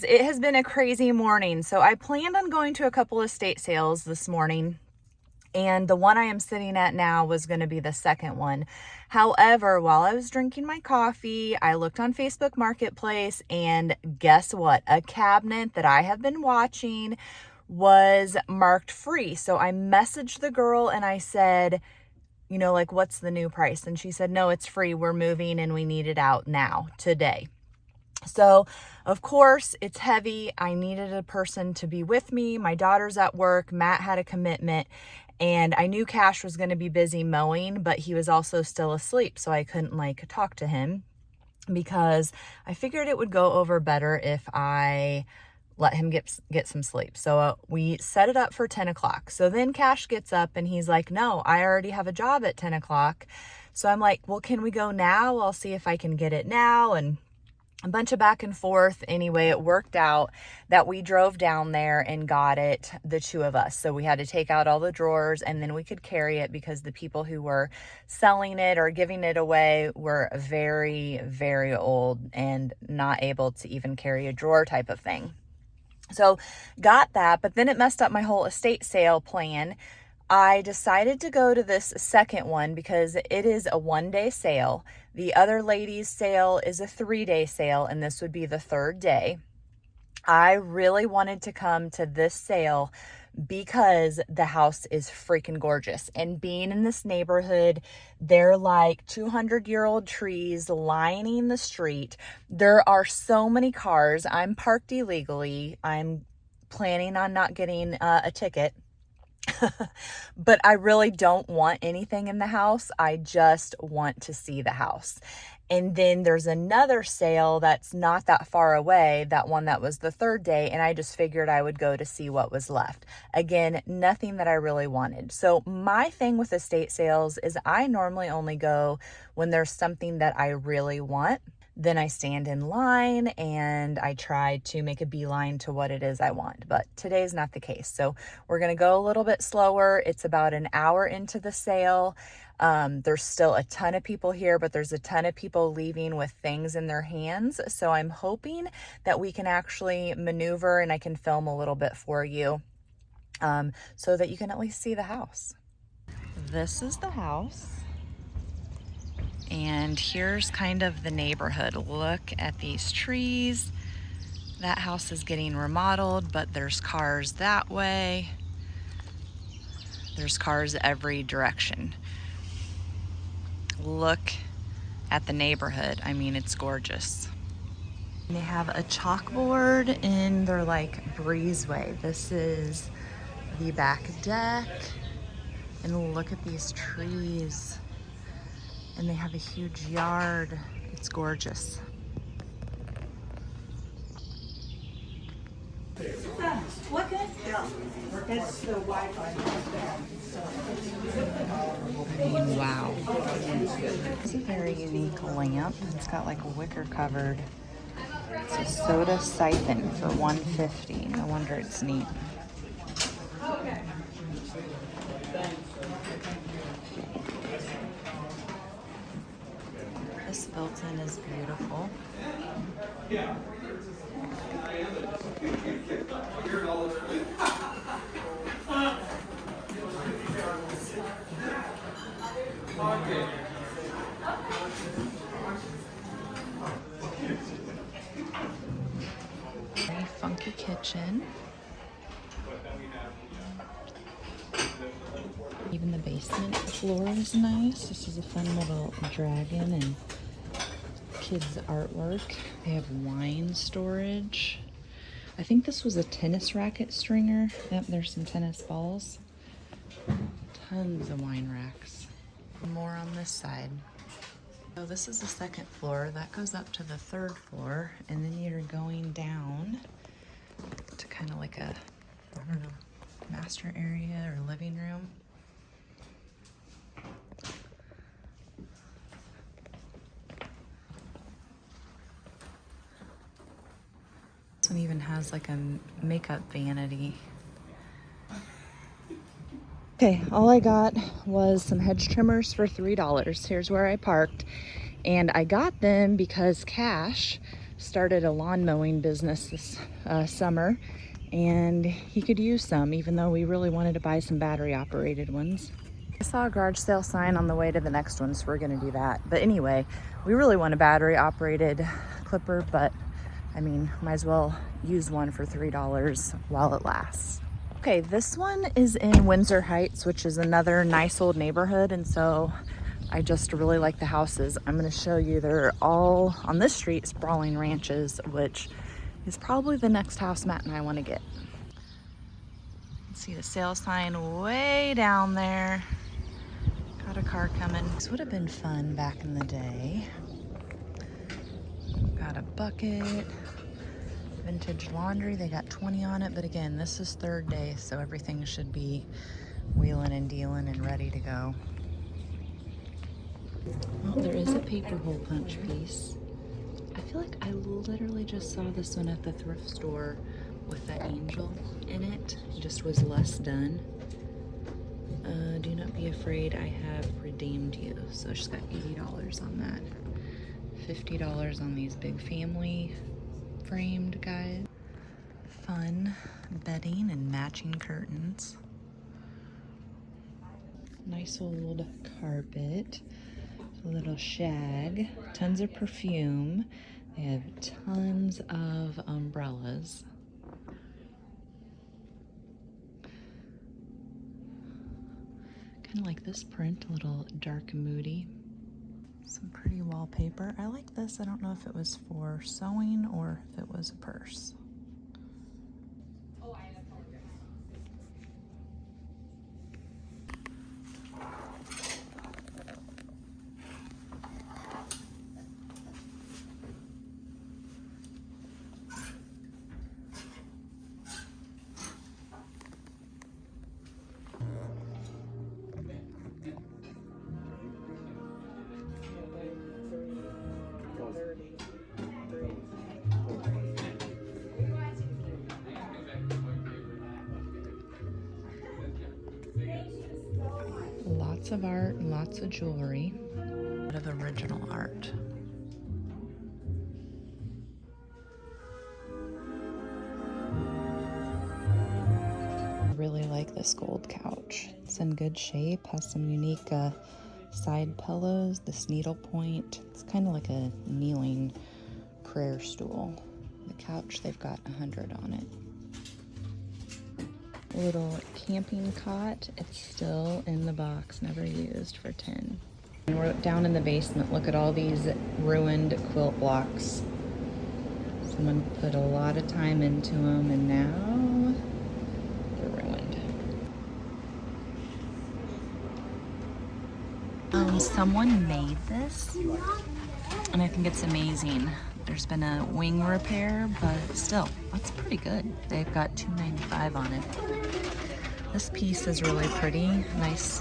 It has been a crazy morning. So I planned on going to a couple estate sales this morning, and the one I am sitting at now was going to be the second one. However, while I was drinking my coffee, I looked on Facebook Marketplace, and guess what? A cabinet that I have been watching was marked free. So I messaged the girl and I said, like, what's the new price? And she said, no, it's free. We're moving and we need it out now, today. So, of course, it's heavy. I needed a person to be with me. My daughter's at work. Matt had a commitment. And I knew Cash was going to be busy mowing, but he was also still asleep. So I couldn't talk to him because I figured it would go over better if I let him get some sleep. So we set it up for 10 o'clock. So then Cash gets up and he's like, no, I already have a job at 10 o'clock. So I'm like, well, can we go now? I'll see if I can get it now. And a bunch of back and forth. Anyway, it worked out that we drove down there and got it, the two of us. So we had to take out all the drawers and then we could carry it because the people who were selling it or giving it away were very, very old and not able to even carry a drawer type of thing. So got that, but then it messed up my whole estate sale plan. I decided to go to this second one because it is a 1-day sale. The other lady's sale is a 3-day sale, and this would be the third day. I really wanted to come to this sale because the house is freaking gorgeous. And being in this neighborhood, they're like 200-year-old trees lining the street. There are so many cars. I'm parked illegally. I'm planning on not getting a ticket. But I really don't want anything in the house. I just want to see the house. And then there's another sale that's not that far away, that one that was the third day, and I just figured I would go to see what was left. Again, nothing that I really wanted. So my thing with estate sales is I normally only go when there's something that I really want. Then I stand in line and I try to make a beeline to what it is I want. But today's not the case. So we're going to go a little bit slower. It's about an hour into the sale. There's still a ton of people here, but there's a ton of people leaving with things in their hands. So I'm hoping that we can actually maneuver and I can film a little bit for you so that you can at least see the house. This is the house. And here's kind of the neighborhood. Look at these trees. That house is getting remodeled, but there's cars that way. There's cars every direction. Look at the neighborhood. I mean, it's gorgeous. They have a chalkboard in their breezeway. This is the back deck. And look at these trees. And they have a huge yard. It's gorgeous. Wow. It's a very unique lamp. It's got a wicker covered. It's a soda siphon for $150. No wonder it's neat. This built-in is beautiful. Very funky kitchen. Even the basement floor is nice. This is a fun little dragon and kids' artwork. They have wine storage. I think this was a tennis racket stringer. Yep, there's some tennis balls. Tons of wine racks. More on this side. So this is the second floor. That goes up to the third floor. And then you're going down to kind of a, I don't know, master area or living room. This one even has a makeup vanity. Okay, all I got was some hedge trimmers for $3. Here's where I parked. And I got them because Cash started a lawn mowing business this summer, and he could use some, even though we really wanted to buy some battery operated ones. I saw a garage sale sign on the way to the next one, so we're gonna do that. But anyway, we really want a battery operated clipper, but I mean, might as well use one for $3 while it lasts. Okay, this one is in Windsor Heights, which is another nice old neighborhood, and so I just really like the houses. I'm gonna show you, they're all on this street, sprawling ranches, which is probably the next house Matt and I wanna get. See the sale sign way down there. Got a car coming. This would have been fun back in the day. Got a bucket, vintage laundry. They got 20 on it, but again, this is third day, so everything should be wheeling and dealing and ready to go. Oh, there is a paper hole punch piece. I feel like I literally just saw this one at the thrift store with that angel in it. It just was less done. Do not be afraid, I have redeemed you. So she's got $80 on that. $50 on these big family framed guys. Fun bedding and matching curtains. Nice old carpet. A little shag. Tons of perfume. They have tons of umbrellas. Kind of like this print, a little dark and moody. Some pretty wallpaper. I like this. I don't know if it was for sewing or if it was a purse. Lots of art and lots of jewelry. A lot of original art. I really like this gold couch. It's in good shape, has some unique side pillows, this needle point. It's kind of like a kneeling prayer stool. The couch, they've got 100 on it. Little camping cot. It's still in the box, never used, for 10. And we're down in the basement. Look at all these ruined quilt blocks. Someone put a lot of time into them, and now they're ruined. Someone made this, and I think it's amazing. There's been a wing repair, but still, that's pretty good. They've got $2.95 on it. This piece is really pretty, nice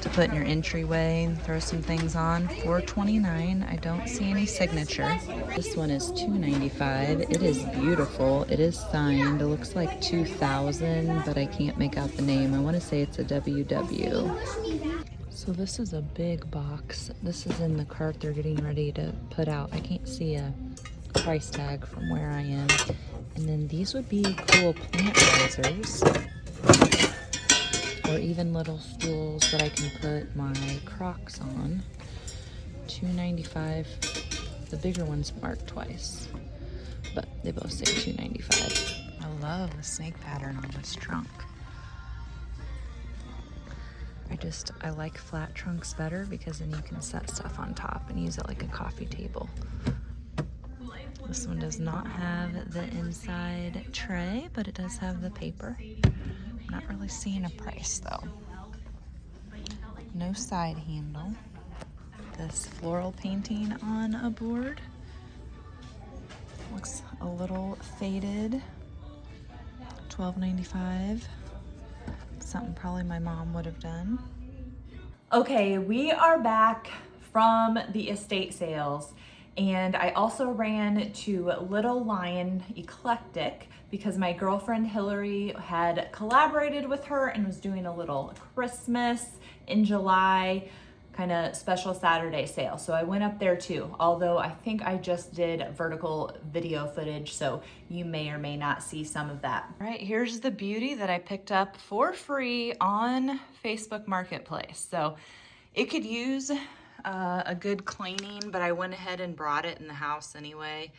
to put in your entryway and throw some things on. $4.29. I don't see any signature. This one is $2.95. It is beautiful. It is signed. It looks like 2000, but I can't make out the name. I want to say it's a WW. So this is a big box. This is in the cart they're getting ready to put out. I can't see a price tag from where I am. And then these would be cool plant risers, or even little stools that I can put my Crocs on. $2.95. The bigger one's marked twice, but they both say $2.95. I love the snake pattern on this trunk. I like flat trunks better because then you can set stuff on top and use it like a coffee table. This one does not have the inside tray, but it does have the paper. I'm not really seeing a price though. No side handle. This floral painting on a board. Looks a little faded. $12.95. Something probably my mom would have done. Okay, we are back from the estate sales, and I also ran to Little Lion Eclectic because my girlfriend Hillary had collaborated with her and was doing a little Christmas in July kind of special Saturday sale. So I went up there too, although I think I just did vertical video footage, so you may or may not see some of that. All right, here's the beauty that I picked up for free on Facebook Marketplace. So it could use a good cleaning, but I went ahead and brought it in the house anyway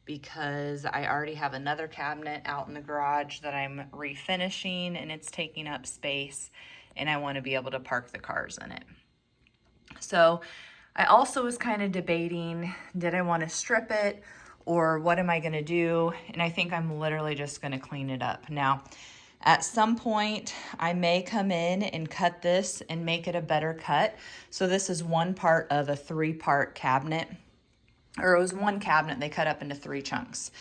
because I already have another cabinet out in the garage that I'm refinishing and it's taking up space and I want to be able to park the cars in it. So I also was kind of debating, did I want to strip it or what am I going to do? And I think I'm literally just going to clean it up. Now, at some point, I may come in and cut this and make it a better cut. So this is one part of a 3-part cabinet, or it was one cabinet they cut up into 3 chunks.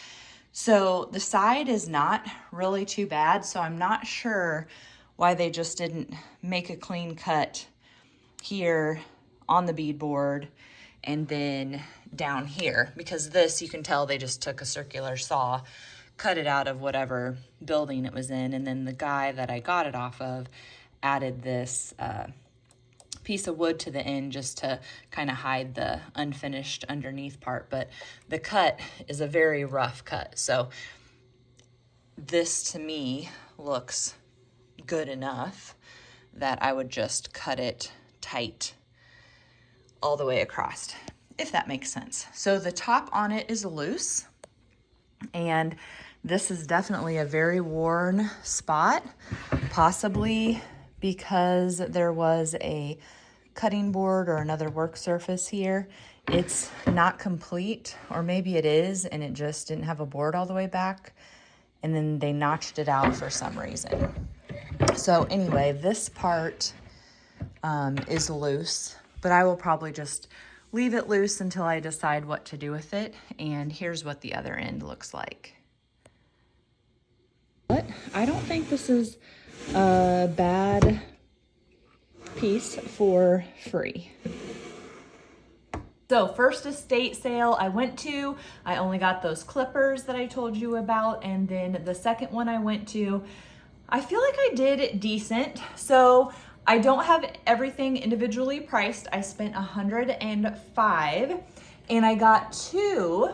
So the side is not really too bad. So I'm not sure why they just didn't make a clean cut here on the beadboard and then down here, because this, you can tell they just took a circular saw, cut it out of whatever building it was in, and then the guy that I got it off of added this piece of wood to the end just to kind of hide the unfinished underneath part. But the cut is a very rough cut, so this to me looks good enough that I would just cut it tight all the way across, if that makes sense. So the top on it is loose, and this is definitely a very worn spot, possibly because there was a cutting board or another work surface here. It's not complete, or maybe it is and it just didn't have a board all the way back and then they notched it out for some reason. So anyway, this part is loose, but I will probably just leave it loose until I decide what to do with it. And here's what the other end looks like. But I don't think this is a bad piece for free. So first estate sale I went to, I only got those clippers that I told you about. And then the second one I went to, I feel like I did decent. So I don't have everything individually priced. I spent $105 and I got 2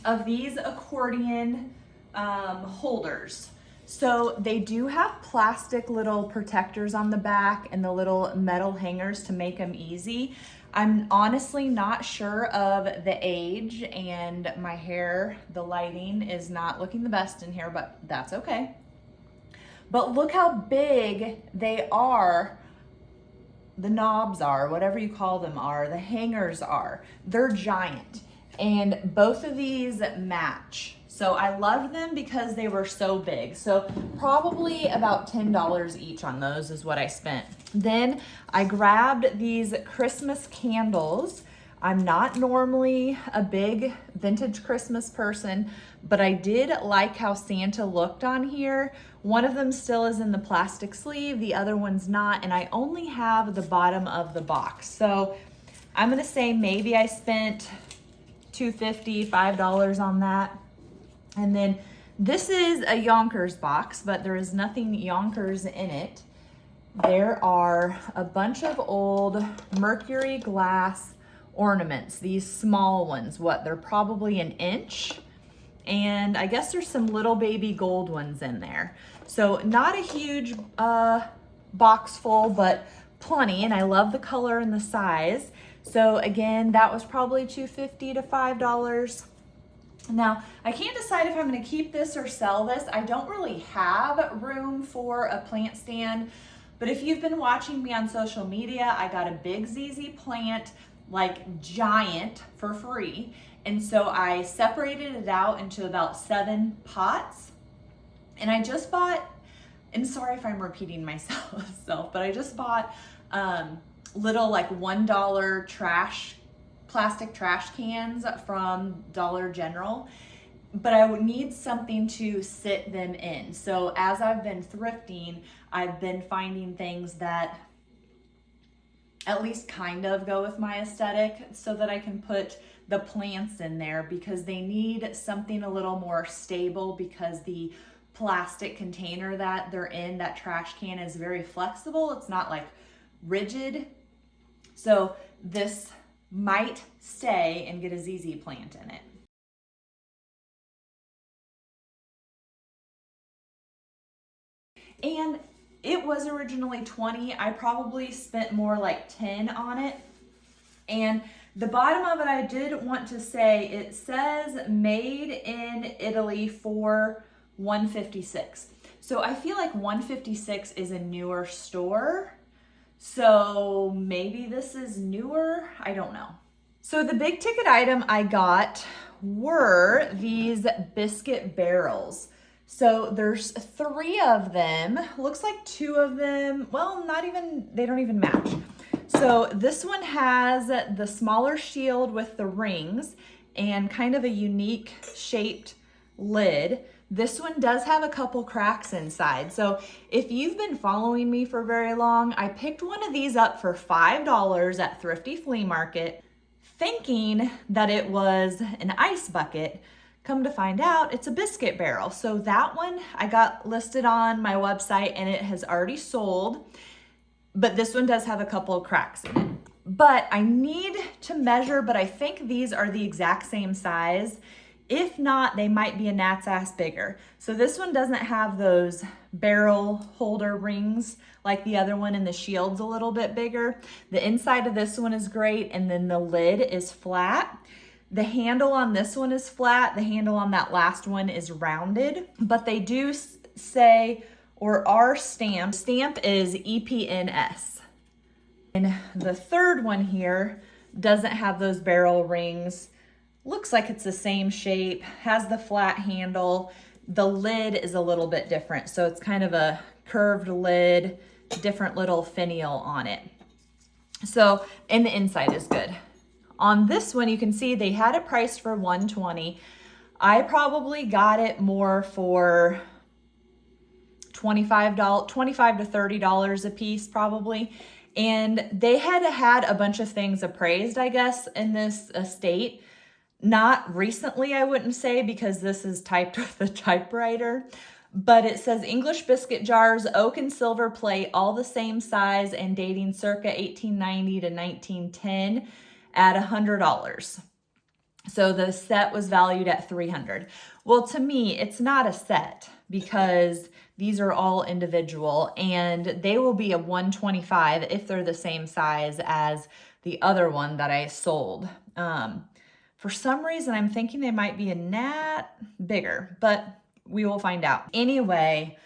of these accordion holders. So they do have plastic little protectors on the back and the little metal hangers to make them easy. I'm honestly not sure of the age, and my hair, the lighting is not looking the best in here, but that's okay. But look how big they are. The knobs are, whatever you call them are, the hangers are. They're giant. And both of these match. So I loved them because they were so big. So probably about $10 each on those is what I spent. Then I grabbed these Christmas candles. I'm not normally a big vintage Christmas person, but I did like how Santa looked on here. One of them still is in the plastic sleeve, the other one's not, and I only have the bottom of the box. So I'm gonna say maybe I spent $2.50, $5 on that. And then this is a Yonkers box, but there is nothing Yonkers in it. There are a bunch of old mercury glass ornaments, these small ones. They're probably 1 inch. And I guess there's some little baby gold ones in there. So not a huge box full, but plenty. And I love the color and the size. So again, that was probably $2.50 to $5. Now, I can't decide if I'm going to keep this or sell this. I don't really have room for a plant stand, but if you've been watching me on social media, I got a big ZZ plant, like giant, for free. And so I separated it out into about 7 pots. And I just bought, and sorry if I'm repeating myself, but I just bought little like $1 plastic trash cans from Dollar General, but I would need something to sit them in. So as I've been thrifting, I've been finding things that at least kind of go with my aesthetic so that I can put the plants in there, because they need something a little more stable, because the plastic container that they're in, that trash can, is very flexible. It's not like rigid. So this might stay and get a ZZ plant in it. And it was originally 20. I probably spent more like 10 on it. And the bottom of it, I did want to say, it says made in Italy for $156. So I feel like $156 is a newer store. So maybe this is newer, I don't know. So the big ticket item I got were these biscuit barrels. So there's 3 of them. Looks like 2 of them, well, they don't even match. So this one has the smaller shield with the rings and kind of a unique shaped lid. This one does have a couple cracks inside. So if you've been following me for very long, I picked one of these up for $5 at Thrifty Flea Market, thinking that it was an ice bucket. Come to find out, it's a biscuit barrel. So that one I got listed on my website and it has already sold, but this one does have a couple of cracks in it. But I need to measure, but I think these are the exact same size. If not, they might be a gnat's ass bigger. So this one doesn't have those barrel holder rings like the other one, and the shield's a little bit bigger. The inside of this one is great, and then the lid is flat. The handle on this one is flat. The handle on that last one is rounded, but they do say, or are stamped. Stamp is EPNS. And the third one here doesn't have those barrel rings. Looks like it's the same shape, has the flat handle. The lid is a little bit different. So it's kind of a curved lid, different little finial on it. So, and the inside is good. On this one, you can see they had it priced for $120. I probably got it more for $25 to $30 a piece probably. And they had a bunch of things appraised, I guess, in this estate. Not recently, I wouldn't say, because this is typed with a typewriter, but it says English biscuit jars, oak and silver plate, all the same size and dating circa 1890 to 1910 at $100. So the set was valued at $300. Well, to me, it's not a set because these are all individual and they will be a $125 if they're the same size as the other one that I sold. For some reason, I'm thinking they might be a gnat bigger, but we will find out. Anyway,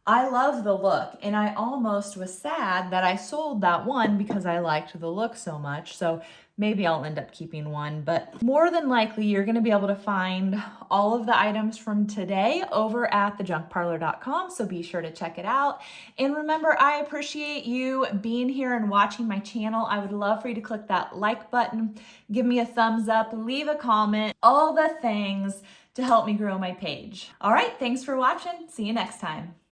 I love the look, and I almost was sad that I sold that one because I liked the look so much. So maybe I'll end up keeping one, but more than likely you're going to be able to find all of the items from today over at thejunkparlor.com. So be sure to check it out. And remember, I appreciate you being here and watching my channel. I would love for you to click that like button, give me a thumbs up, leave a comment, all the things to help me grow my page. All right, thanks for watching. See you next time.